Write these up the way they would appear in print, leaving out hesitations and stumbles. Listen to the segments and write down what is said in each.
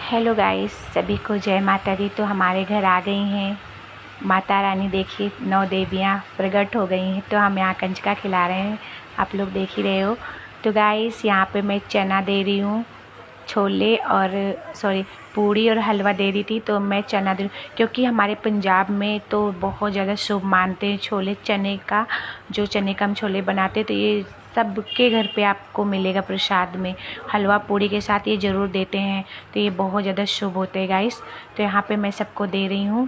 Hello guys, सभी को जय माता दी। तो हमारे घर आ गई हैं माता रानी। देखिए 9 देवियाँ प्रकट हो गई हैं। तो हम यहाँ कंजका खिला रहे हैं, आप लोग देख ही रहे हो। तो गाइस यहाँ पे मैं चना दे रही हूँ, छोले और पूड़ी और हलवा दे रही थी। तो मैं चना दे, क्योंकि हमारे पंजाब में तो बहुत ज़्यादा शुभ मानते हैं छोले चने का। जो चने का हम छोले बनाते, तो ये सबके घर पे आपको मिलेगा प्रसाद में। हलवा पूड़ी के साथ ये ज़रूर देते हैं, तो ये बहुत ज़्यादा शुभ होते हैं गाइस। तो यहाँ पे मैं सबको दे रही हूँ।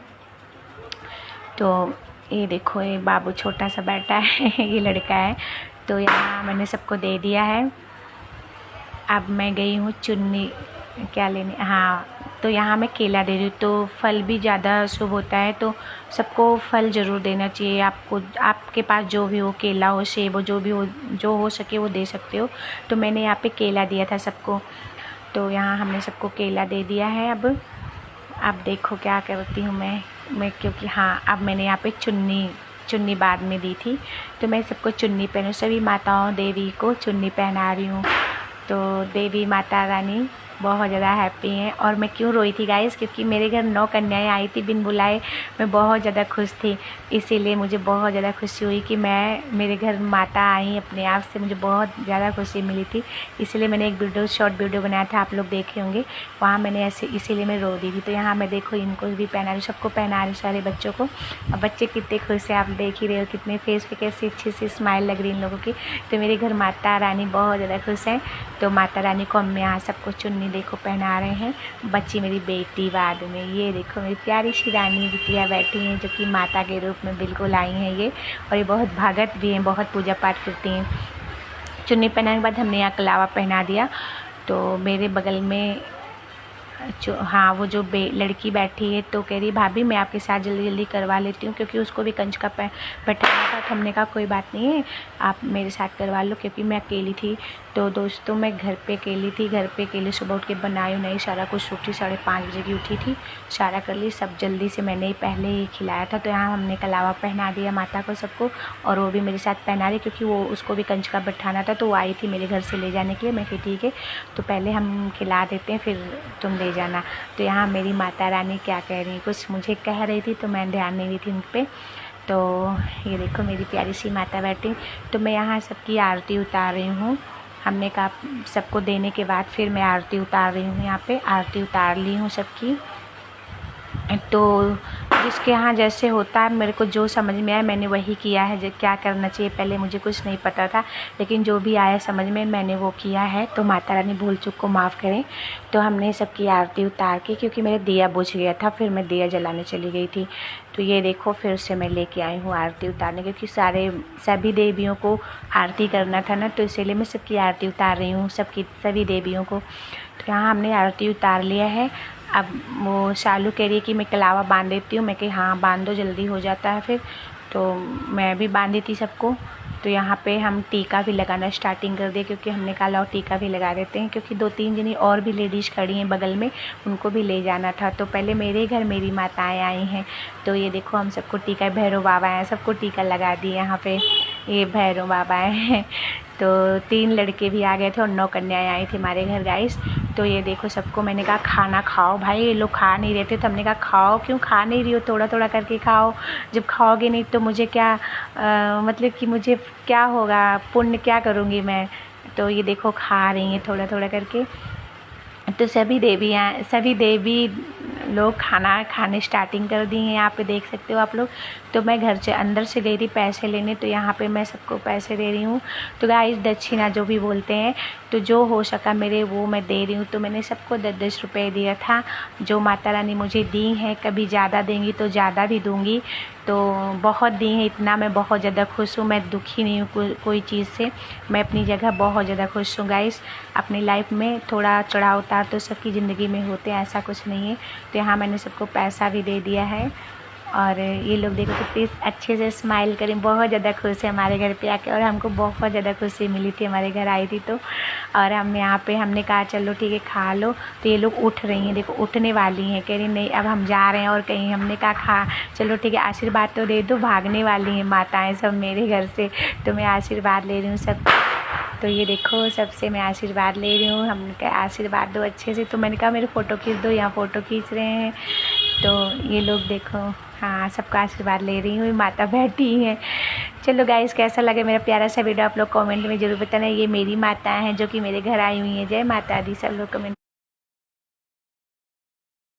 तो ये देखो, ये बाबू छोटा सा बैठा है ये लड़का है। तो यहाँ मैंने सबको दे दिया है। अब मैं गई हूँ चुन्नी क्या लेने। हाँ, तो यहाँ मैं केला दे रही हूँ। तो फल भी ज़्यादा शुभ होता है, तो सबको फल ज़रूर देना चाहिए। आपको आपके पास जो भी हो, केला हो, सेब हो, जो भी हो, जो हो सके वो दे सकते हो। तो मैंने यहाँ पे केला दिया था सबको। तो यहाँ हमने सबको केला दे दिया है। अब देखो क्या करती हूँ मैं क्योंकि हाँ, अब मैंने यहाँ पे चुन्नी बाद में दी थी। तो मैं सबको चुन्नी पहनूँ, सभी माताओं देवी को चुन्नी पहना रही हूँ। तो देवी माता रानी बहुत ज़्यादा हैप्पी हैं। और मैं क्यों रोई थी गाइस, क्योंकि मेरे घर 9 कन्याएं आई थी बिन बुलाए। मैं बहुत ज़्यादा खुश थी, इसीलिए मुझे बहुत ज़्यादा खुशी हुई कि मेरे घर माता आई अपने आप से। मुझे बहुत ज़्यादा खुशी मिली थी, इसीलिए मैंने एक शॉर्ट वीडियो बनाया था, आप लोग देखे होंगे। वहाँ मैंने इसीलिए मैं रो दी थी। तो यहाँ मैं देखो इनको भी पहना रही, सबको पहना रही, सारे बच्चों को। और बच्चे कितने खुश हैं, आप देख ही रहे हो, कितने फेस पे कैसी अच्छी सी स्माइल लग रही इन लोगों की। तो मेरे घर माता रानी बहुत ज़्यादा खुश हैं। तो माता रानी को हम यहाँ सबको चुन्नी देखो पहना रहे हैं। बच्ची मेरी बेटी बाद में, ये देखो मेरी प्यारी सी रानी बिटिया बैठी हैं, जो कि माता के रूप में बिल्कुल आई हैं ये। और ये बहुत भगत भी हैं, बहुत पूजा पाठ करती हैं। चुन्नी पहनाने के बाद हमने यहाँ कलावा पहना दिया। तो मेरे बगल में वो जो लड़की बैठी है, तो कह रही भाभी मैं आपके साथ जल्दी जल्दी करवा लेती हूँ, क्योंकि उसको भी कंजका बैठाना था। तो हमने कहा कोई बात नहीं है, आप मेरे साथ करवा लो, क्योंकि मैं अकेली थी। तो दोस्तों मैं घर पे अकेली सुबह उठ के बनाई नहीं, सारा कुछ उठी 5:30 बजे की उठी थी, सारा कर ली, सब जल्दी से मैंने ही पहले ही खिलाया था। तो यहाँ हमने कलावा पहना दिया माता को सबको, और वो भी मेरे साथ पहना रही, क्योंकि वो उसको भी कंजका बैठाना था। तो वो आई थी मेरे घर से ले जाने के लिए। मैं कही ठीक है, तो पहले हम खिला देते हैं, फिर तुम ले जाना। तो यहाँ मेरी माता रानी क्या कह रही, कुछ मुझे कह रही थी, तो मैं ध्यान नहीं दी थी उन पर। तो ये देखो मेरी प्यारी सी माता बैठी। तो मैं यहाँ सबकी आरती उतार रही हूँ। हमने कहा सबको देने के बाद फिर मैं आरती उतार रही हूँ। यहाँ पे आरती उतार ली हूँ सबकी। तो जिसके यहाँ जैसे होता है, मेरे को जो समझ में आया मैंने वही किया है। जो क्या करना चाहिए पहले मुझे कुछ नहीं पता था, लेकिन जो भी आया समझ में मैंने वो किया है। तो माता रानी भूल चूक को माफ़ करें। तो हमने सबकी आरती उतार के, क्योंकि मेरा दिया बुझ गया था, फिर मैं दिया जलाने चली गई थी। तो ये देखो फिर से मैं लेके आई हूँ आरती उतारने, क्योंकि सभी देवियों को आरती करना था ना, तो इसीलिए मैं सबकी आरती उतार रही हूँ, सभी देवियों को। तो यहाँ हमने आरती उतार लिया है। अब वो शालू कह रही है कि मैं कलावा बांध देती हूँ। मैं कही हाँ बांध दो, जल्दी हो जाता है फिर। तो मैं भी बांधी थी सबको। तो यहाँ पे हम टीका भी लगाना स्टार्टिंग कर दिए, क्योंकि हमने कहा लो टीका भी लगा देते हैं, क्योंकि 2-3 जनी और भी लेडीज़ खड़ी हैं बगल में, उनको भी ले जाना था। तो पहले मेरे घर मेरी माताएं आई हैं। तो ये देखो हम सबको टीका, भैरव बाबा हैं, सबको टीका लगा दिए यहाँ पे। ये भैरव बाबा हैं। तो 3 लड़के भी आ गए थे और 9 कन्याएं आई थी हमारे घर गाइस। तो ये देखो सबको मैंने कहा खाना खाओ भाई, ये लोग खा नहीं रहे थे। तो हमने कहा खाओ, क्यों खा नहीं रही हो, थोड़ा थोड़ा करके खाओ। जब खाओगे नहीं तो मुझे क्या मतलब कि मुझे क्या होगा, पुण्य क्या करूँगी मैं। तो ये देखो खा रही हैं थोड़ा थोड़ा करके। तो सभी देवी लोग खाना खाने स्टार्टिंग कर दी हैं, यहाँ पे देख सकते हो आप लोग। तो मैं घर से अंदर से गई थी पैसे लेने, तो यहाँ पे मैं सबको पैसे दे रही हूँ। तो गाइस दक्षिणा जो भी बोलते हैं, तो जो हो सका मेरे वो मैं दे रही हूँ। तो मैंने सबको 10-10 रुपये दिया था, जो माता रानी मुझे दी हैं। कभी ज़्यादा देंगी तो ज़्यादा भी दूँगी, तो बहुत दी हैं, इतना मैं बहुत ज़्यादा खुश हूँ। मैं दुखी नहीं हूँ कोई चीज़ से, मैं अपनी जगह बहुत ज़्यादा खुश हूँ गाइस। अपनी लाइफ में थोड़ा चढ़ाव उतार तो सबकी ज़िंदगी में होते हैं, ऐसा कुछ नहीं है। तो यहाँ मैंने सबको पैसा भी दे दिया है। और ये लोग देखो कितनी अच्छे से स्माइल करें, बहुत ज़्यादा खुश है हमारे घर पे आके। और हमको बहुत ज़्यादा खुशी मिली थी, हमारे घर आई थी तो। और हमने कहा चलो ठीक है खा लो। तो ये लोग उठ रही हैं, देखो उठने वाली हैं, कह रही नहीं अब हम जा रहे हैं और कहीं। हमने कहा चलो ठीक है आशीर्वाद तो दे दो, भागने वाली हैं माताएं सब मेरे घर से। तो मैं आशीर्वाद ले रही हूँ सब। तो ये देखो सबसे मैं आशीर्वाद ले रही हूँ। हमने कहा आशीर्वाद दो अच्छे से, तो मैंने कहा मेरे फ़ोटो खींच दो, यहाँ फ़ोटो खींच रहे हैं। तो ये लोग देखो, हाँ सबका आशीर्वाद ले रही हूँ, माता बैठी हैं। चलो गाइस, कैसा लगे मेरा प्यारा सा वीडियो आप लोग कमेंट में ज़रूर बताना। ये मेरी माता हैं जो कि मेरे घर आई हुई हैं। जय माता दी, सब लोग कमेंट